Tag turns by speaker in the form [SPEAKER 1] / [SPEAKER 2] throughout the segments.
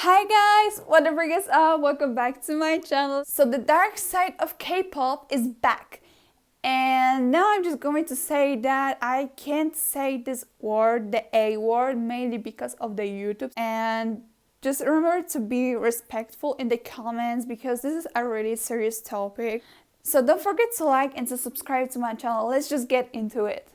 [SPEAKER 1] Hi guys, whatever is up, welcome back to my channel. So the dark side of K-pop is back. And now I'm just going to say that I can't say this word, the A word, mainly because of the YouTube. And just remember to be respectful in the comments because this is a really serious topic. So don't forget to like and to subscribe to my channel. Let's just get into it.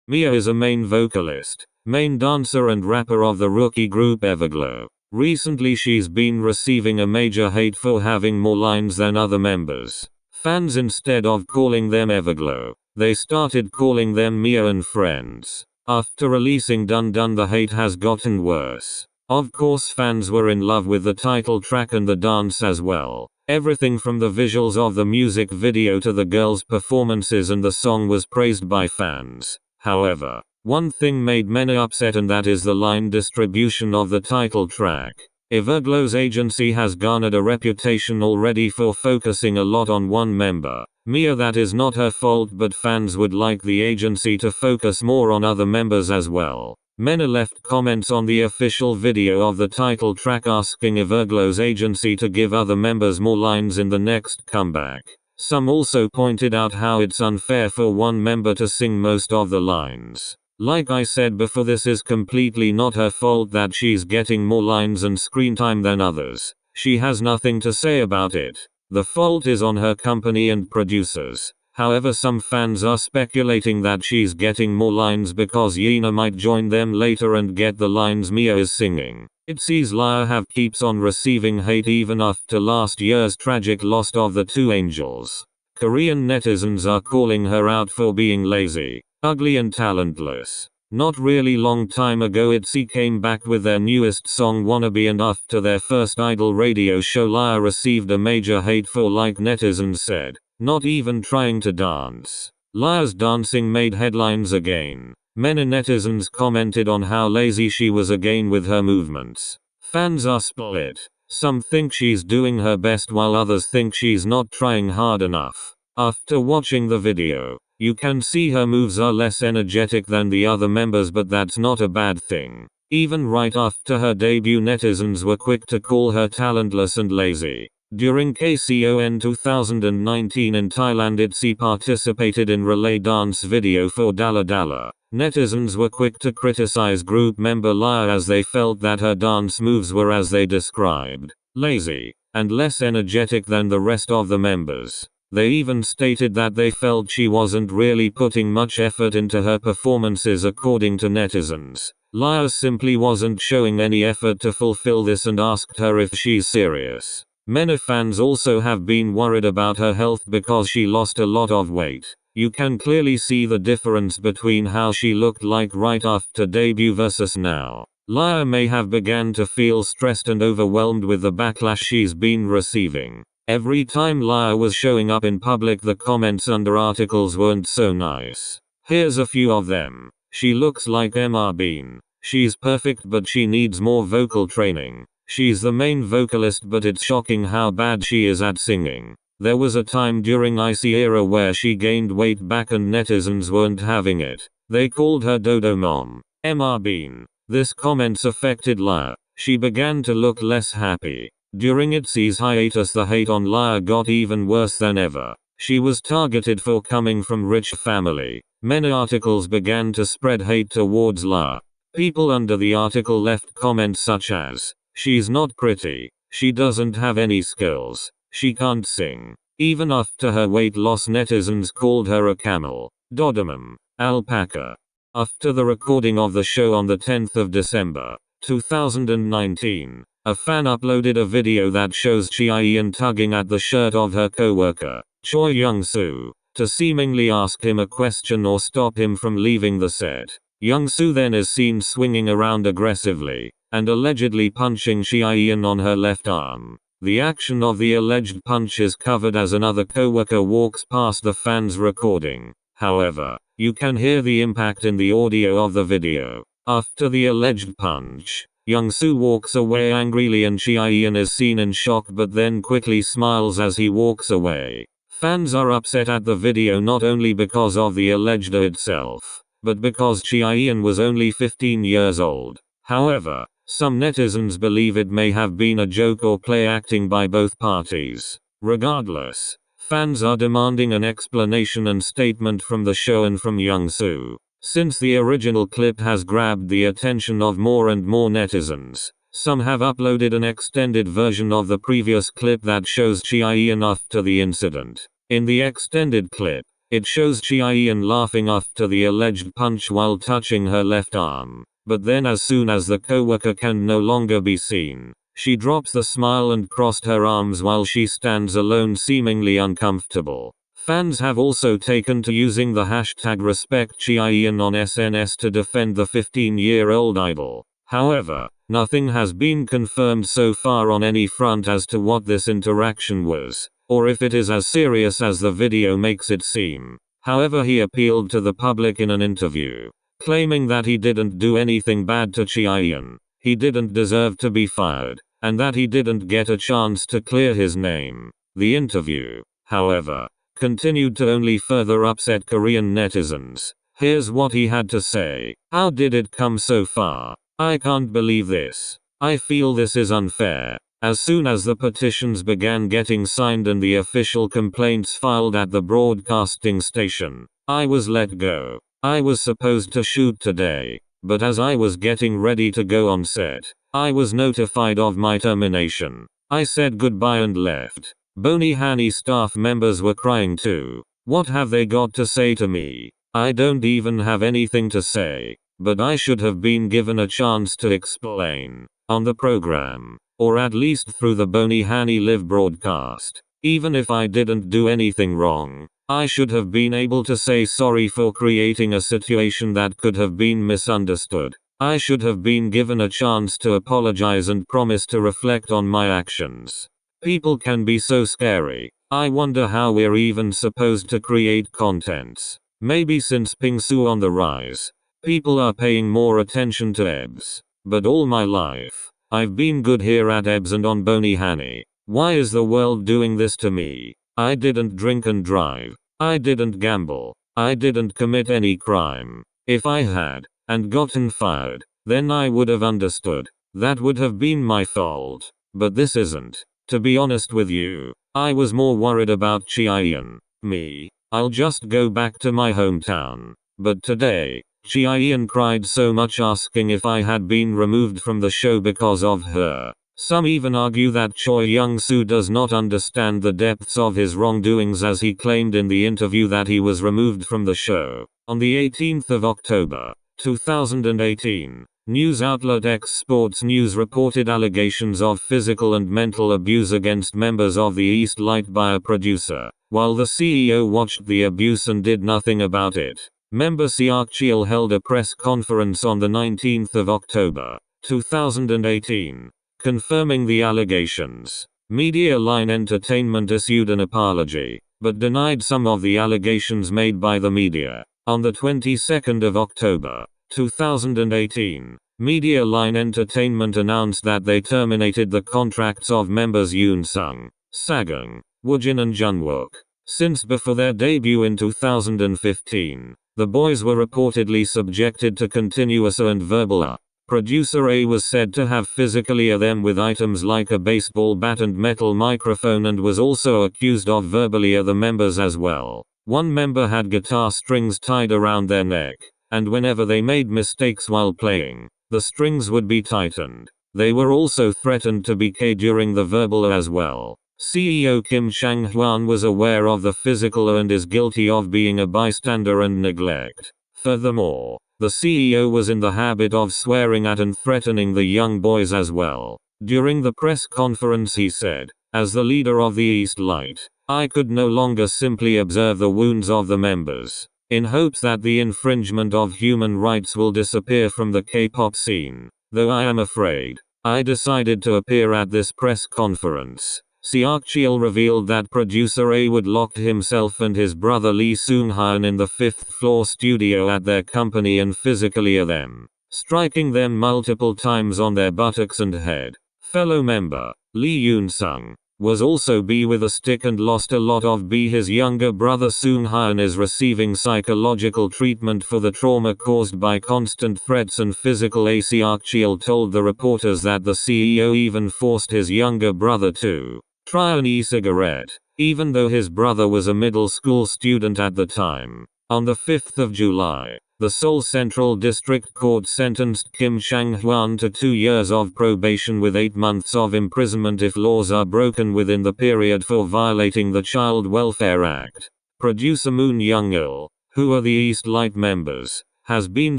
[SPEAKER 2] Mia is a main vocalist, main dancer and rapper of the rookie group Everglow. Recently she's been receiving a major hate for having more lines than other members. Fans, instead of calling them Everglow, they started calling them Mia and Friends. After releasing Dun Dun, the hate has gotten worse. Of course fans were in love with the title track and the dance as well. Everything from the visuals of the music video to the girls' performances and the song was praised by fans. However, one thing made many upset, and that is the line distribution of the title track. Everglow's agency has garnered a reputation already for focusing a lot on one member, Mia. That is not her fault, but fans would like the agency to focus more on other members as well. Many left comments on the official video of the title track asking Everglow's agency to give other members more lines in the next comeback. Some also pointed out how it's unfair for one member to sing most of the lines. Like I said before, this is completely not her fault that she's getting more lines and screen time than others. She has nothing to say about it. The fault is on her company and producers. However, some fans are speculating that she's getting more lines because Yeena might join them later and get the lines Mia is singing. It sees Lia keeps on receiving hate even after last year's tragic loss of the two angels. Korean netizens are calling her out for being lazy, ugly and talentless. Not really long time ago ITZY came back with their newest song Wannabe, and after their first idol radio show Lia received a major hate for, like netizens said, not even trying to dance. Lia's dancing made headlines again. Many netizens commented on how lazy she was again with her movements. Fans are split. Some think she's doing her best while others think she's not trying hard enough. After watching the video, you can see her moves are less energetic than the other members, but that's not a bad thing. Even right after her debut, netizens were quick to call her talentless and lazy. During KCON 2019 in Thailand, ITZY participated in relay dance video for Dalla Dalla. Netizens were quick to criticize group member Lia as they felt that her dance moves were, as they described, lazy and less energetic than the rest of the members. They even stated that they felt she wasn't really putting much effort into her performances. According to netizens, Lia simply wasn't showing any effort to fulfill this and asked her if she's serious. Many fans also have been worried about her health because she lost a lot of weight. You can clearly see the difference between how she looked like right after debut versus now. Lia may have begun to feel stressed and overwhelmed with the backlash she's been receiving. Every time Lia was showing up in public, the comments under articles weren't so nice. Here's a few of them. She looks like Emma Bean. She's perfect, but she needs more vocal training. She's the main vocalist, but it's shocking how bad she is at singing. There was a time during IC era where she gained weight back and netizens weren't having it. They called her Dodo Mom. Emma Bean. This comments affected Lia. She began to look less happy. During ITZY's hiatus, the hate on Lia got even worse than ever. She was targeted for coming from rich family. Many articles began to spread hate towards Lia. People under the article left comments such as, "She's not pretty. She doesn't have any skills. She can't sing." Even after her weight loss, netizens called her a camel, Dodemum, alpaca. After the recording of the show on the 10th of December, 2019, a fan uploaded a video that shows Sparklyeon tugging at the shirt of her co-worker, Choi Young-soo, to seemingly ask him a question or stop him from leaving the set. Young-soo then is seen swinging around aggressively and allegedly punching Sparklyeon on her left arm. The action of the alleged punch is covered as another co-worker walks past the fan's recording. However, you can hear the impact in the audio of the video. After the alleged punch, Young-soo walks away angrily and Sparklyeon is seen in shock but then quickly smiles as he walks away. Fans are upset at the video not only because of the alleged itself, but because Chaeyeon was only 15 years old. However, some netizens believe it may have been a joke or play acting by both parties. Regardless, fans are demanding an explanation and statement from the show and from Young-soo. Since the original clip has grabbed the attention of more and more netizens, some have uploaded an extended version of the previous clip that shows Chaeyeon after the incident. In the extended clip, it shows Chaeyeon laughing after the alleged punch while touching her left arm. But then as soon as the coworker can no longer be seen, she drops the smile and crossed her arms while she stands alone seemingly uncomfortable. Fans have also taken to using the hashtag #RespectChaeyeon on SNS to defend the 15-year-old idol. However, nothing has been confirmed so far on any front as to what this interaction was, or if it is as serious as the video makes it seem. However, he appealed to the public in an interview, claiming that he didn't do anything bad to Chaeyeon, he didn't deserve to be fired, and that he didn't get a chance to clear his name. The interview, however, continued to only further upset Korean netizens. Here's what he had to say. "How did it come so far? I can't believe this. I feel this is unfair. As soon as the petitions began getting signed and the official complaints filed at the broadcasting station, I was let go. I was supposed to shoot today, but as I was getting ready to go on set, I was notified of my termination. I said goodbye and left. Bonnie Hanny staff members were crying too. What have they got to say to me? I don't even have anything to say, but I should have been given a chance to explain on the program, or at least through the Bonnie Hanny live broadcast. Even if I didn't do anything wrong, I should have been able to say sorry for creating a situation that could have been misunderstood. I should have been given a chance to apologize and promise to reflect on my actions. People can be so scary. I wonder how we're even supposed to create contents. Maybe since Pingsu on the rise, people are paying more attention to EBS. But all my life, I've been good here at EBS and on Bonnie Hanny. Why is the world doing this to me? I didn't drink and drive. I didn't gamble. I didn't commit any crime. If I had, and gotten fired, then I would have understood. That would have been my fault. But this isn't. To be honest with you, I was more worried about Chaeyeon. Me. I'll just go back to my hometown. But today, Chaeyeon cried so much asking if I had been removed from the show because of her. Some even argue that Choi Young-soo does not understand the depths of his wrongdoings, as he claimed in the interview that he was removed from the show. On the 18th of October, 2018, news outlet X Sports News reported allegations of physical and mental abuse against members of the East Light by a producer, while the CEO watched the abuse and did nothing about it. Member Sparklyeon held a press conference on the 19th of October, 2018, confirming the allegations. Media Line Entertainment issued an apology, but denied some of the allegations made by the media. On the 22nd of October, 2018, Media Line Entertainment announced that they terminated the contracts of members Yoon-sung, Sagung, Woojin and Junwook. Since before their debut in 2015, the boys were reportedly subjected to continuous and verbal. Producer A was said to have physically them with items like a baseball bat and metal microphone, and was also accused of verbally the members as well. One member had guitar strings tied around their neck, and whenever they made mistakes while playing, the strings would be tightened. They were also threatened to be K during the verbal as well. CEO Kim Chang-hwan was aware of the physical and is guilty of being a bystander and neglect. Furthermore, the CEO was in the habit of swearing at and threatening the young boys as well. During the press conference he said, "As the leader of the East Light, I could no longer simply observe the wounds of the members, in hopes that the infringement of human rights will disappear from the K-pop scene. Though I am afraid, I decided to appear at this press conference." Sparklyeon revealed that producer A would lock himself and his brother Lee Seung-hyun in the 5th floor studio at their company and physically them, striking them multiple times on their buttocks and head. Fellow member, Lee Yoon-sung, was also B with a stick and lost a lot of B. His younger brother Soong Hyun is receiving psychological treatment for the trauma caused by constant threats and physical assault. Sparklyeon told the reporters that the CEO even forced his younger brother to try an e-cigarette, even though his brother was a middle school student at the time. On the 5th of July, the Seoul Central District Court sentenced Kim Sang-hwan to 2 years of probation with 8 months of imprisonment if laws are broken within the period for violating the Child Welfare Act. Producer Moon Young-il, who are the East Light members, has been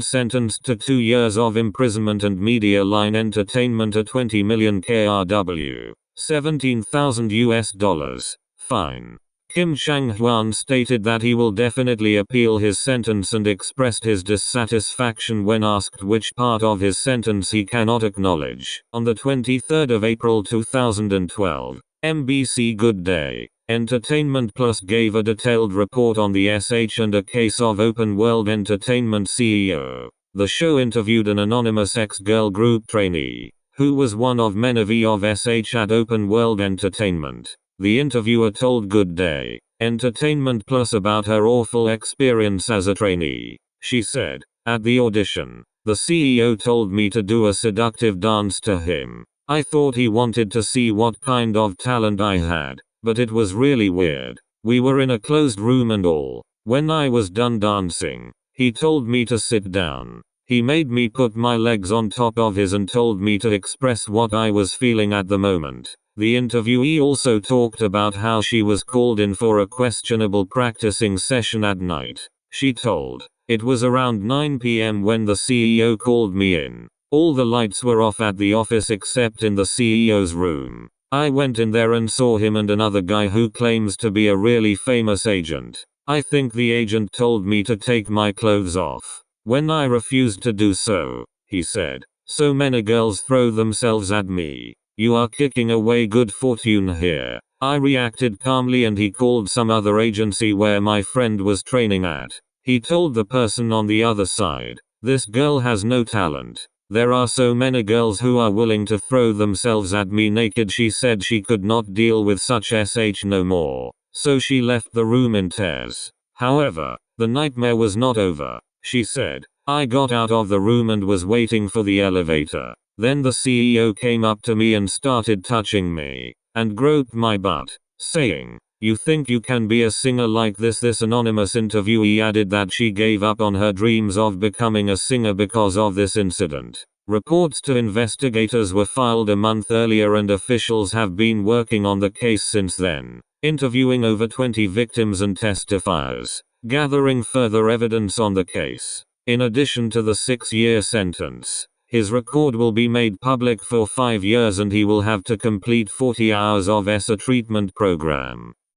[SPEAKER 2] sentenced to 2 years of imprisonment and Media Line Entertainment a 20 million KRW, $17,000 fine. Kim Sang-hwan stated that he will definitely appeal his sentence and expressed his dissatisfaction when asked which part of his sentence he cannot acknowledge. On the 23rd of April 2012, MBC Good Day Entertainment Plus gave a detailed report on the SH and a case of Open World Entertainment CEO. The show interviewed an anonymous ex-girl group trainee, who was one of many of SH at Open World Entertainment. The interviewer told Good Day Entertainment Plus about her awful experience as a trainee. She said, "At the audition, the CEO told me to do a seductive dance to him. I thought he wanted to see what kind of talent I had, but it was really weird. We were in a closed room and all. When I was done dancing, he told me to sit down. He made me put my legs on top of his and told me to express what I was feeling at the moment." The interviewee also talked about how she was called in for a questionable practicing session at night. She told, "It was around 9 p.m. when the CEO called me in. All the lights were off at the office except in the CEO's room. I went in there and saw him and another guy who claims to be a really famous agent. I think the agent told me to take my clothes off. When I refused to do so," he said, "so many girls throw themselves at me. You are kicking away good fortune here. I reacted calmly and he called some other agency where my friend was training at. He told the person on the other side, 'This girl has no talent. There are so many girls who are willing to throw themselves at me naked.' She said she could not deal with such SH no more, so she left the room in tears. However, the nightmare was not over. She said, 'I got out of the room and was waiting for the elevator. Then the CEO came up to me and started touching me, and groped my butt, saying, "You think you can be a singer like this?" This anonymous interviewee added that she gave up on her dreams of becoming a singer because of this incident. Reports to investigators were filed a month earlier and officials have been working on the case since then, interviewing over 20 victims and testifiers, gathering further evidence on the case. In addition to the 6-year sentence, his record will be made public for 5 years and he will have to complete 40 hours of ESA treatment program.